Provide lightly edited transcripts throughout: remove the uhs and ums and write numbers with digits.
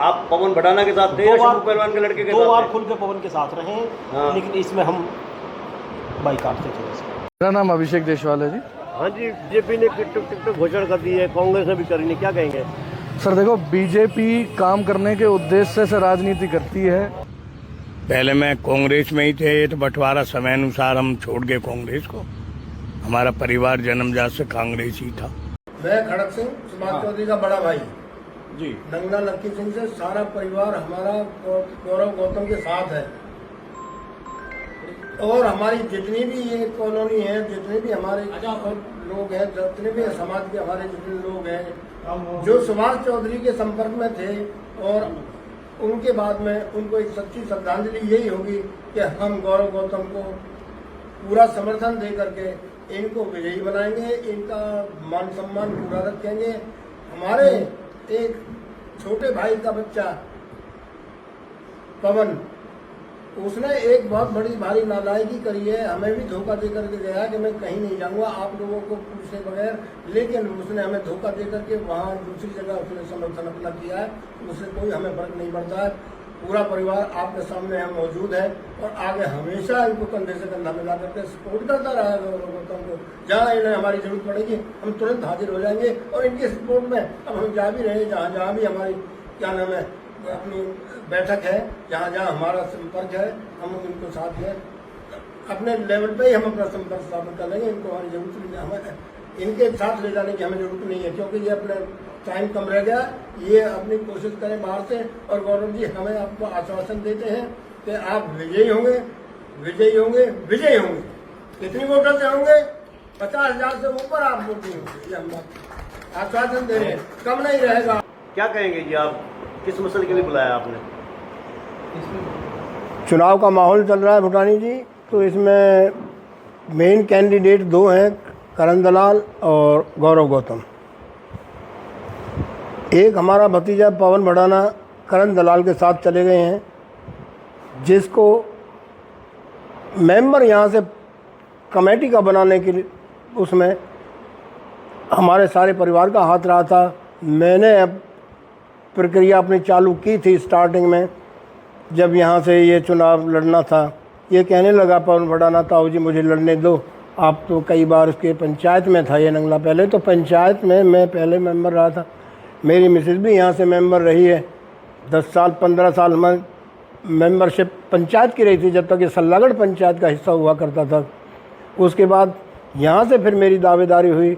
आप पवन भड़ाना के साथ थे या शंभू पहलवान के लड़के के साथ? 2 बार खुल के पवन के साथ रहे हैं। हाँ। लेकिन इसमें हम बाइकाट थे थोड़े से। मेरा नाम अभिषेक देशवाल है जी। हाँ जी, बीजेपी ने टिकट घोषणा कर दी है, कांग्रेस ने भी करी नहीं, क्या कहेंगे? सर देखो, बीजेपी काम करने के उद्देश्य से राजनीति करती है। पहले मैं कांग्रेस में ही थे, तो बंटवारा समय अनुसार हम छोड़ गए कांग्रेस को। हमारा परिवार जन्मजात से कांग्रेस ही था। मैं खड़क सिंह सुभाष चौधरी का बड़ा भाई जी। नंगना लक्की सिंह से सारा परिवार हमारा गौरव गौतम के साथ है। और हमारी जितनी भी ये कॉलोनी है, जितने भी हमारे लोग हैं, जितने भी समाज के हमारे जितने लोग हैं जो सुभाष चौधरी के संपर्क में थे, और उनके बाद में उनको एक सच्ची श्रद्धांजलि यही होगी कि हम गौरव गौतम को पूरा समर्थन दे करके इनको विजयी बनाएंगे, इनका मान सम्मान पूरा रखेंगे। हमारे एक छोटे भाई का बच्चा पवन, उसने एक बहुत बड़ी भारी नालायकी करी है, हमें भी धोखा दे करके गया कि मैं कहीं नहीं जाऊंगा आप लोगों को पूछे बगैर, लेकिन उसने हमें धोखा दे करके वहाँ दूसरी जगह उसने समर्थन अपना किया है। उससे कोई हमें फर्क नहीं पड़ता है। पूरा परिवार आपके सामने हम मौजूद है और आगे हमेशा इनको कंधे से कंधा मिला करके सपोर्ट करता रहा गौतम को। जहाँ इन्हें हमारी जरूरत पड़ेगी हम तुरंत हाजिर हो जाएंगे, और इनके सपोर्ट में अब हम जा भी रहे, जहाँ भी हमारी क्या नाम है अपनी बैठक है, जहाँ जहाँ हमारा संपर्क है, हम इनको साथ में अपने लेवल पे ही हम अपना संपर्क स्थापित कर लेंगे। इनको हमारी जरूरत नहीं, हमें इनके साथ ले जाने की हमें जरूरत नहीं है, क्योंकि ये अपने टाइम कम रह गया। ये अपनी कोशिश करें बाहर से, और गौरव जी हमें आपको आश्वासन देते हैं कि आप विजयी होंगे, विजयी होंगे, विजयी होंगे। कितनी वोटों से होंगे? 50,000 से ऊपर आप वोटिंग होंगे, ये हम आश्वासन दे रहे हैं, कम नहीं रहेगा। क्या कहेंगे जी, आप किस मसले के लिए बुलाया आपने? चुनाव का माहौल चल रहा है भूटानी जी, तो इसमें मेन कैंडिडेट 2 हैं, करण दलाल और गौरव गौतम। एक हमारा भतीजा पवन भड़ाना करण दलाल के साथ चले गए हैं, जिसको मेंबर यहाँ से कमेटी का बनाने के लिए उसमें हमारे सारे परिवार का हाथ रहा था। मैंने अब प्रक्रिया अपनी चालू की थी स्टार्टिंग में, जब यहाँ से ये चुनाव लड़ना था। ये कहने लगा पवन भड़ाना, ताऊ जी मुझे लड़ने दो, आप तो कई बार उसके पंचायत में था ये नंगला, पहले तो पंचायत में मैं पहले मेंबर रहा था। मेरी मिसेज भी यहाँ से मेंबर रही है, 10 साल 15 साल में मेंबरशिप पंचायत की रही थी, जब तक ये सल्लागढ़ पंचायत का हिस्सा हुआ करता था। उसके बाद यहाँ से फिर मेरी दावेदारी हुई,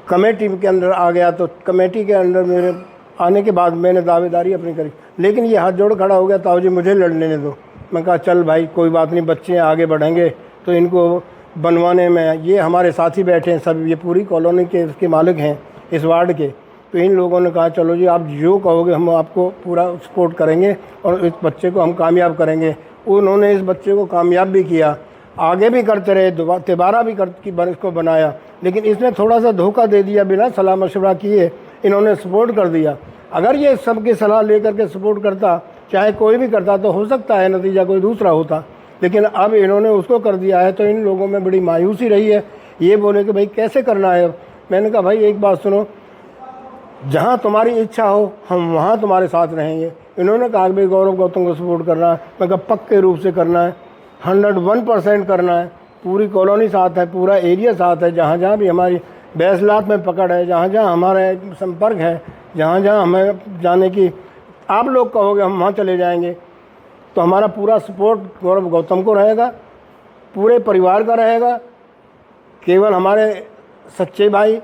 कमेटी के अंदर आ गया, तो कमेटी के अंदर मेरे आने के बाद मैंने दावेदारी अपनी करी। लेकिन ये हाथ जोड़ खड़ा हो गया, ताऊ जी मुझे लड़ने दो। मैं कहा चल भाई कोई बात नहीं, बच्चे आगे बढ़ेंगे तो इनको बनवाने में, ये हमारे साथी बैठे हैं सब, ये पूरी कॉलोनी के इसके मालिक हैं इस वार्ड के, तो इन लोगों ने कहा चलो जी आप जो कहोगे हम आपको पूरा सपोर्ट करेंगे और इस बच्चे को हम कामयाब करेंगे। उन्होंने इस बच्चे को कामयाब भी किया, आगे भी करते रहे, दोबारा भी इसको बनाया। लेकिन इसने थोड़ा सा धोखा दे दिया, बिना सलाह मशवरा किए इन्होंने सपोर्ट कर दिया। अगर ये सबकी सलाह लेकर के सपोर्ट करता, चाहे कोई भी करता, तो हो सकता है नतीजा कोई दूसरा होता। लेकिन अब इन्होंने उसको कर दिया है, तो इन लोगों में बड़ी मायूसी रही है। ये बोले कि भाई कैसे करना है। मैंने कहा भाई एक बात सुनो, जहाँ तुम्हारी इच्छा हो हम वहाँ तुम्हारे साथ रहेंगे। इन्होंने कहा कि भाई गौरव गौतम को सपोर्ट करना है। मैं कहा पक्के रूप से करना है, 101% करना है। पूरी कॉलोनी साथ है, पूरा एरिया साथ है, जहाँ जहाँ भी हमारी बैसलात में पकड़ है, जहाँ जहाँ हमारा संपर्क है, जहाँ जहाँ हमें जाने की आप लोग कहोगे हम वहाँ चले जाएंगे। तो हमारा पूरा सपोर्ट गौरव गौतम को रहेगा, पूरे परिवार का रहेगा। केवल हमारे सच्चे भाई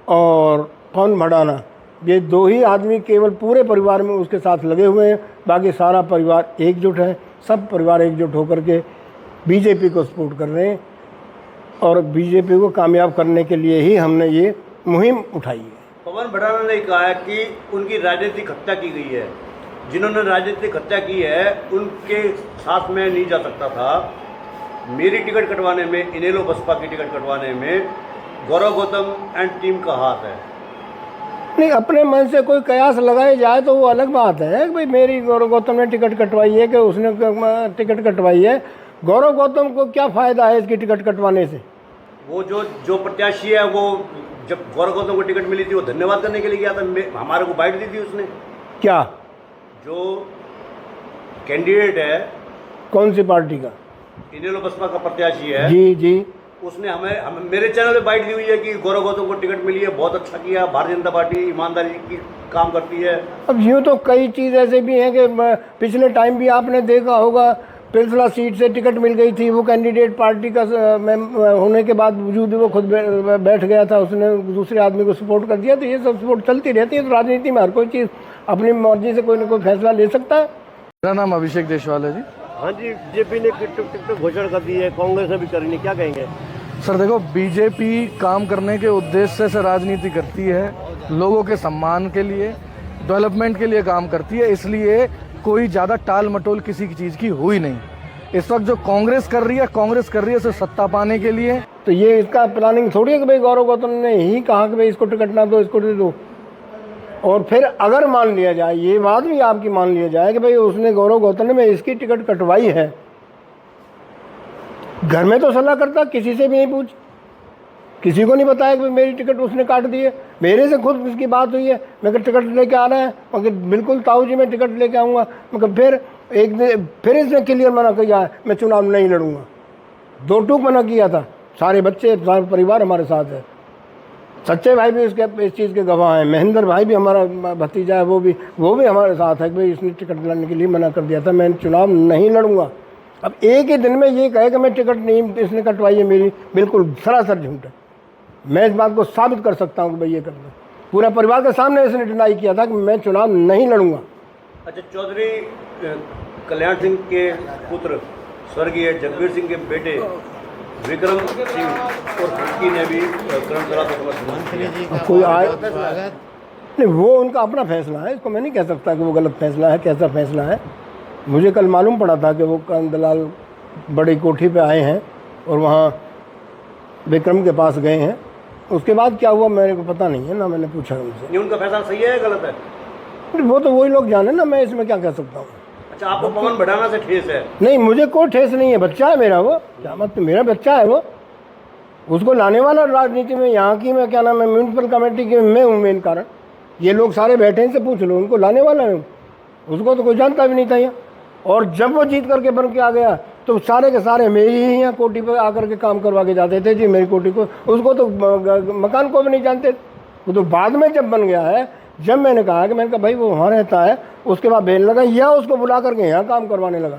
और पवन भड़ाना, ये 2 ही आदमी केवल पूरे परिवार में उसके साथ लगे हुए हैं। बाकी सारा परिवार एकजुट है, सब परिवार एकजुट होकर के बीजेपी को सपोर्ट कर रहे हैं, और बीजेपी को कामयाब करने के लिए ही हमने ये मुहिम उठाई है। पवन भड़ाना ने कहा है कि उनकी राजनीतिक हत्या की गई है, जिन्होंने राजनीतिक हत्या की है उनके साथ में नहीं जा सकता था। मेरी टिकट कटवाने में, इनेलो बसपा की टिकट कटवाने में गौरव गौतम एंड टीम का हाथ है। नहीं, अपने मन से कोई कयास लगाए जाए तो वो अलग बात है कि भाई मेरी गौरव गौतम ने टिकट कटवाई है कि उसने टिकट कटवाई है। गौरव गौतम को क्या फ़ायदा है इसकी टिकट कटवाने से? वो जो प्रत्याशी है, वो जब गौरव गौतम को टिकट मिली थी वो धन्यवाद करने के लिए गया था, हमारे को बाइट दी थी उसने। क्या जो कैंडिडेट है कौन सी पार्टी का? इनेलो बसपा का प्रत्याशी है, जी जी। उसने हमें मेरे चैनल पे बाइट दी हुई है कि गौरव गौतम को टिकट मिली है, बहुत अच्छा किया, भारतीय जनता पार्टी ईमानदारी की काम करती है। अब यूँ तो कई चीज़ ऐसे भी हैं कि पिछले टाइम भी आपने देखा होगा, पिछला सीट से टिकट मिल गई थी, वो कैंडिडेट पार्टी का होने के बाद वजूद वो खुद बैठ गया था, उसने दूसरे आदमी को सपोर्ट कर दिया। तो ये सब सपोर्ट चलती रहती है। तो राजनीति में हर कोई चीज़ अपनी मर्जी से कोई ना कोई फैसला ले सकता है। मेरा नाम अभिषेक देशवाल है जी। हाँ जी, बीजेपी ने टिकट घोषणा कर दी है, कांग्रेस ने भी करी नहीं, क्या कहेंगे? सर देखो, बीजेपी काम करने के उद्देश्य से राजनीति करती है, लोगों के सम्मान के लिए, डेवलपमेंट के लिए काम करती है, इसलिए कोई ज़्यादा टाल मटोल किसी की चीज़ की हुई नहीं। इस वक्त जो कांग्रेस कर रही है सिर्फ सत्ता पाने के लिए। तो ये इसका प्लानिंग थोड़ी है कि भाई गौरव गौतम ने ही कहा कि भाई इसको टिकट ना दो, इसको दे दो। और फिर अगर मान लिया जाए, ये बात भी आपकी मान लिया जाए कि भाई उसने गौरव गौतम ने इसकी टिकट कटवाई है, घर में तो सलाह करता, किसी से भी नहीं पूछ, किसी को नहीं बताया कि मेरी टिकट उसने काट दी है। मेरे से खुद इसकी बात हुई है, मैं टिकट लेके आ रहा है, मगर बिल्कुल ताऊ जी मैं टिकट लेके आऊँगा। मगर फिर इसने क्लियर मना किया है, मैं चुनाव नहीं लड़ूंगा। 2 टूक मना किया था। सारे बच्चे, सारा परिवार हमारे साथ है। सच्चे भाई भी इस चीज़ के गवाह हैं। महेंद्र भाई भी हमारा भतीजा है, वो भी हमारे साथ है कि भाई इसने टिकट लड़ने के लिए मना कर दिया था, मैं चुनाव नहीं लड़ूंगा। अब एक ही दिन में ये कहे कि मैं टिकट नहीं इसने कटवाई है मेरी, बिल्कुल सरासर झूठ है। मैं इस बात को साबित कर सकता हूँ कि भाई ये कर दो। पूरा परिवार के सामने इसने डिनाई किया था कि मैं चुनाव नहीं लड़ूंगा। अच्छा, चौधरी कल्याण सिंह के पुत्र स्वर्गीय जगबीर सिंह के बेटे विक्रम सिंह और फंकी ने भी कर्मशाला को समर्थन किया। कोई आए नहीं, वो उनका अपना फैसला है, इसको मैं नहीं कह सकता कि वो गलत फैसला है, कैसा फैसला है। मुझे कल मालूम पड़ा था कि वो कान दलाल बड़ी कोठी पे आए हैं और वहाँ विक्रम के पास गए हैं। उसके बाद क्या हुआ मेरे को पता नहीं है ना, मैंने पूछा उनसे। ये उनका फैसला सही है या गलत है? वो तो वही लोग जाने ना, मैं इसमें क्या कह सकता हूँ। अच्छा, आपको पवन बढ़ाना से ठेस है? नहीं, मुझे कोई ठेस नहीं है, बच्चा है मेरा, वो क्या मत, मेरा बच्चा है वो, उसको लाने वाला राजनीति में। यहाँ की मैं क्या नाम है, म्यूनसिपल कमेटी की मैं हूँ मेन कारण। ये लोग सारे बैठे हैं, से पूछ लो, उनको लाने वाला है। उसको तो कोई जानता भी नहीं था यहाँ। और जब वो जीत करके बन के आ गया तो सारे के सारे मेरी ही यहाँ कोठी पर आकर के काम करवा के जाते थे जी, मेरी कोठी को। उसको तो मकान को भी नहीं जानते। वो तो बाद में जब बन गया है, जब मैंने कहा भाई वो वहाँ रहता है, उसके बाद भेजने लगा या उसको बुला करके यहाँ काम करवाने लगा,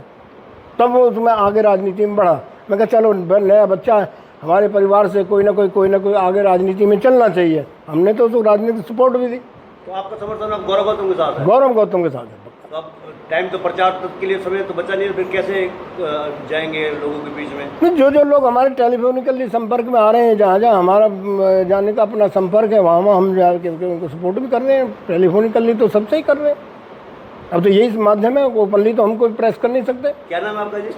तब वो उसमें आगे राजनीति में बढ़ा। मैं कहा चलो नया बच्चा है, हमारे परिवार से कोई ना कोई आगे राजनीति में चलना चाहिए। हमने तो उसको राजनीतिक सपोर्ट भी दी। तो आपका समर्थन अब गौरव गौतम के साथ है? गौरव गौतम के साथ है। तो अब टाइम तो प्रचार तक के लिए समय तो बचा नहीं है, फिर कैसे जाएंगे लोगों के बीच में? नहीं, जो लोग हमारे टेलीफोनिकली संपर्क में आ रहे हैं, जहाँ हमारा जाने का अपना संपर्क है, वहाँ हम जाके उनको सपोर्ट भी कर रहे हैं। टेलीफोनिकली तो सबसे ही कर रहे हैं। अब तो यही माध्यम है, ओपनली तो हम कोई प्रेस कर नहीं सकते। क्या नाम है आपका जी?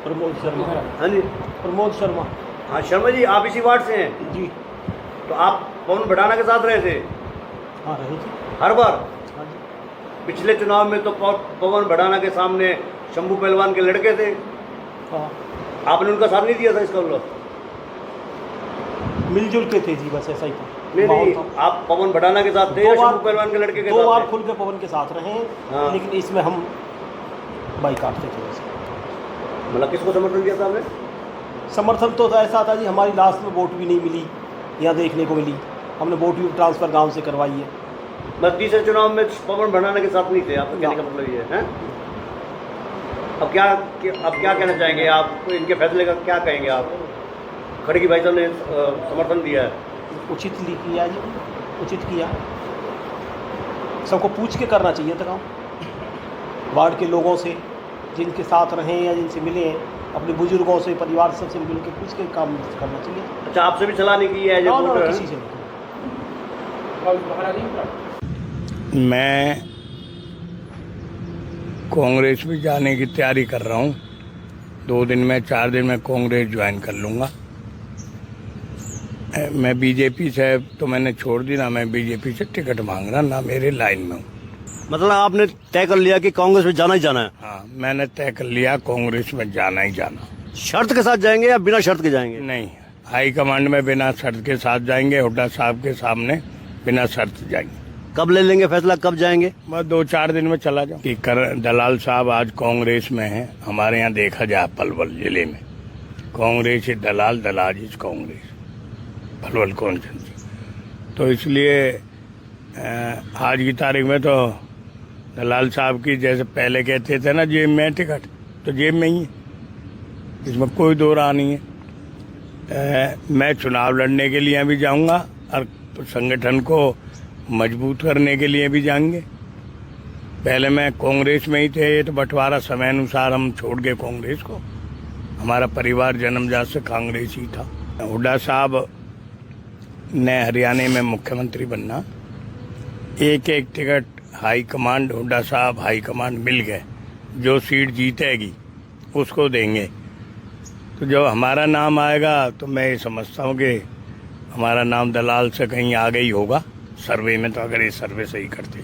प्रमोद शर्मा। हाँ जी, प्रमोद शर्मा। हाँ शर्मा जी, आप इसी वार्ड से हैं जी। तो आप पवन बढ़ाना के साथ रहे थे? हाँ, रहे थे हर बार? हाँ जी। पिछले चुनाव में तो पवन बढ़ाना के सामने शंभू पहलवान के लड़के थे, हाँ, आपने उनका साथ नहीं दिया था इसका मतलब? मिलजुल के थे जी, बस ऐसा ही था। नहीं, आप पवन बढ़ाना के साथ थे या शंभू पहलवान के लड़के के साथ? 2 बार खुल के पवन के साथ रहे, हाँ। लेकिन इसमें हम बाइकाट थे थोड़े से। मतलब किसको समर्थन दिया था आपने? समर्थन तो ऐसा था जी, हमारी लास्ट में वोट भी नहीं मिली, यहाँ देखने को मिली। हमने वोट भी ट्रांसफ़र गांव से करवाई है। बस तीसरे चुनाव में पवन बढ़ाना के साथ नहीं थे, आपका कहने का मतलब ये है? अब क्या कहना चाहेंगे आप, इनके फैसले का क्या कहेंगे आप? खड़गी भाई साहब ने समर्थन दिया है, उचित किया जी, उचित किया। सबको पूछ के करना चाहिए था काम। वार्ड के लोगों से जिनके साथ रहें या जिनसे मिले हैं, अपने बुजुर्गों से, परिवार सबसे मिल के पूछ के काम करना चाहिए। अच्छा, आपसे भी सलाह नहीं की है? ना, किसी से नहीं। मैं कांग्रेस में जाने की तैयारी कर रहा हूँ। 2 दिन में 4 दिन में कांग्रेस ज्वाइन कर लूँगा। मैं बीजेपी से तो मैंने छोड़ दी ना, मैं बीजेपी से टिकट मांग रहा ना, मेरे लाइन में हूँ। मतलब आपने तय कर लिया कि कांग्रेस में जाना ही जाना है? हाँ, मैंने तय कर लिया कांग्रेस में जाना ही जाना। शर्त के साथ जाएंगे या बिना शर्त के जाएंगे? नहीं, हाईकमांड में बिना शर्त के साथ जाएंगे, हुड्डा साहब के सामने बिना शर्त जाएंगे। कब ले लेंगे फैसला, कब जाएंगे? मैं 2-4 दिन में चला जाऊँ कि दलाल साहब आज कांग्रेस में हैं। हमारे यहाँ देखा जाए पलवल जिले में कांग्रेस है, दलाल इज कांग्रेस, पलवल कॉन्स्टिट्यूंसी। तो इसलिए आज की तारीख में तो दलाल साहब की, जैसे पहले कहते थे ना जेब में टिकट, तो जेब में ही है, इसमें कोई दो राह नहीं है। मैं चुनाव लड़ने के लिए भी जाऊंगा और संगठन को मजबूत करने के लिए भी जाएंगे। पहले मैं कांग्रेस में ही थे, ये तो बंटवारा समय अनुसार हम छोड़ गए कांग्रेस को। हमारा परिवार जन्मजात से कांग्रेस ही था। हुड्डा साहब ने हरियाणा में मुख्यमंत्री बनना, एक एक टिकट हाई कमांड, हुड्डा साहब हाई कमांड मिल गए, जो सीट जीतेगी उसको देंगे। तो जब हमारा नाम आएगा तो मैं ये समझता हूँ कि हमारा नाम दलाल से कहीं आगे ही होगा सर्वे में, तो अगर ये सर्वे सही करते।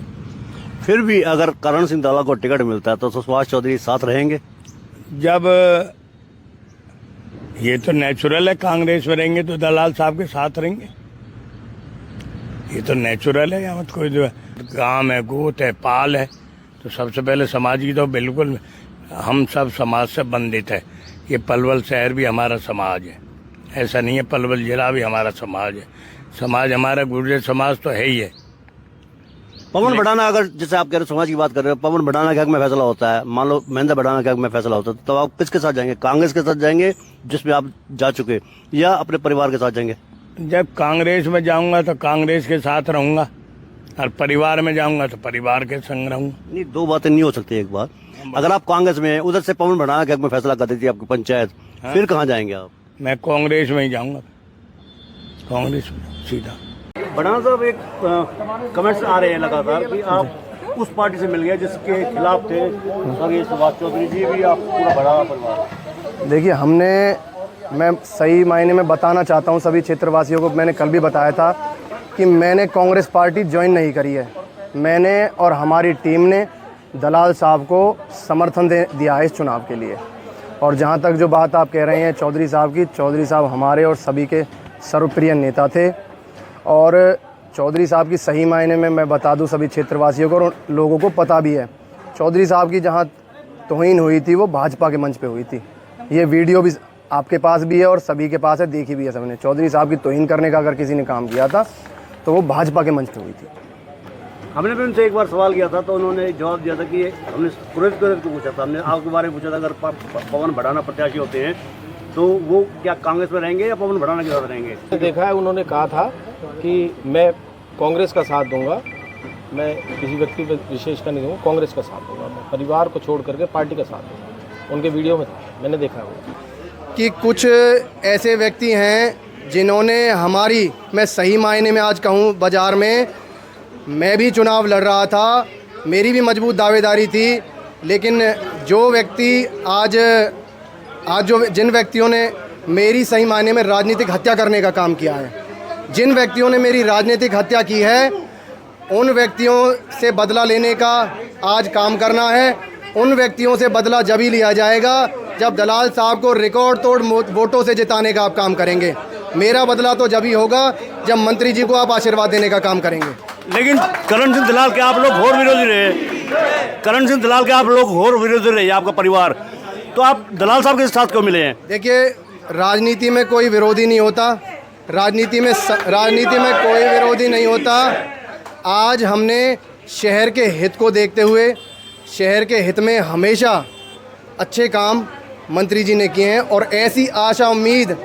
फिर भी अगर करण सिंह दलाल को टिकट मिलता है तो सुभाष चौधरी साथ रहेंगे? जब ये तो नेचुरल है, कांग्रेस में रहेंगे तो दलाल साहब के साथ रहेंगे, ये तो नेचुरल है। यहाँ कोई जो गांव है, गोत है, पाल है, तो सबसे पहले समाज की तो बिल्कुल हम सब समाज से बंधित है। ये पलवल शहर भी हमारा समाज है, ऐसा नहीं है पलवल जिला भी हमारा समाज है। समाज हमारा गुर्जर समाज तो है ही है। पवन बढ़ाना, अगर जैसे आप कह रहे समाज की बात कर रहे हो, पवन बढ़ाना के हक में फैसला होता है, मान लो महेंद्र बढ़ाना के हक में फैसला होता है, तो आप किसके साथ जाएंगे? कांग्रेस के साथ जाएंगे जिसमें आप जा चुके, या अपने परिवार के साथ जाएंगे? जब कांग्रेस में जाऊंगा तो कांग्रेस के साथ रहूंगा, और परिवार में जाऊंगा तो परिवार के संग रहूंगा। नहीं, दो बातें नहीं हो सकती एक बात। अगर आप कांग्रेस में उधर से पवन बढ़ाना के हक में फैसला कर देती है आपकी पंचायत, फिर कहाँ जाएंगे आप? मैं कांग्रेस में ही जाऊंगा, कांग्रेस में सीधा। बढ़ाना साहब, एक कमेंट्स आ रहे हैं लगातार कि आप उस पार्टी से मिल गए जिसके खिलाफ थे आगे सुभाष चौधरी जी भी, आप पूरा बढ़ाना परिवार। देखिए, मैं सही मायने में बताना चाहता हूं सभी क्षेत्रवासियों को, मैंने कल भी बताया था कि मैंने कांग्रेस पार्टी ज्वाइन नहीं करी है। मैंने और हमारी टीम ने दलाल साहब को समर्थन दिया है इस चुनाव के लिए। और जहां तक जो बात आप कह रहे हैं चौधरी साहब की, चौधरी साहब हमारे और सभी के सर्वप्रिय नेता थे, और चौधरी साहब की सही मायने में मैं बता दूं सभी क्षेत्रवासियों को और लोगों को पता भी है, चौधरी साहब की जहां तौहीन हुई थी वो भाजपा के मंच पे हुई थी। ये वीडियो भी आपके पास भी है और सभी के पास है, देखी भी है सबने। चौधरी साहब की तौहीन करने का अगर किसी ने काम किया था तो वो भाजपा के मंच पे हुई थी। हमने भी उनसे एक बार सवाल किया था तो उन्होंने जवाब दिया था कि हमने कुरेश को पूछा था, हमने आपके बारे में पूछा था, अगर पवन बढ़ाना प्रत्याशी होते हैं तो वो क्या कांग्रेस में रहेंगे या पवन बढ़ाना के साथ रहेंगे? देखा है, उन्होंने कहा था कि मैं कांग्रेस का साथ दूंगा, मैं किसी व्यक्ति पर विशेष का नहीं दूंगा, कांग्रेस का साथ दूंगा, मैं परिवार को छोड़ करके पार्टी का साथ दूंगा। उनके वीडियो में था, मैंने देखा है कि कुछ ऐसे व्यक्ति हैं जिन्होंने मैं सही मायने में आज कहूँ, बाज़ार में मैं भी चुनाव लड़ रहा था, मेरी भी मजबूत दावेदारी थी, लेकिन जो व्यक्ति आज जिन व्यक्तियों ने मेरी सही मायने में राजनीतिक हत्या करने का काम किया है, जिन व्यक्तियों ने मेरी राजनीतिक हत्या की है, उन व्यक्तियों से बदला लेने का आज काम करना है। उन व्यक्तियों से बदला जब ही लिया जाएगा जब दलाल साहब को रिकॉर्ड तोड़ वोटों से जिताने का आप काम करेंगे। मेरा बदला तो जब ही होगा जब मंत्री जी को आप आशीर्वाद देने का काम करेंगे। लेकिन करण सिंह दलाल के आप लोग घोर विरोधी रहे, करण सिंह दलाल के आप लोग घोर विरोधी रहे, आपका परिवार, तो आप दलाल साहब के साथ क्यों मिले हैं? देखिए, राजनीति में कोई विरोधी नहीं होता, राजनीति में कोई विरोधी नहीं होता। आज हमने शहर के हित को देखते हुए, शहर के हित में हमेशा अच्छे काम मंत्री जी ने किए हैं, और ऐसी आशा उम्मीद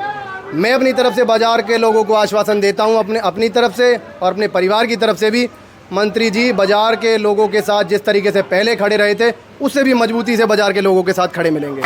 मैं अपनी तरफ से बाज़ार के लोगों को आश्वासन देता हूं, अपनी तरफ से और अपने परिवार की तरफ से भी। मंत्री जी बाज़ार के लोगों के साथ जिस तरीके से पहले खड़े रहे थे, उससे भी मजबूती से बाज़ार के लोगों के साथ खड़े मिलेंगे।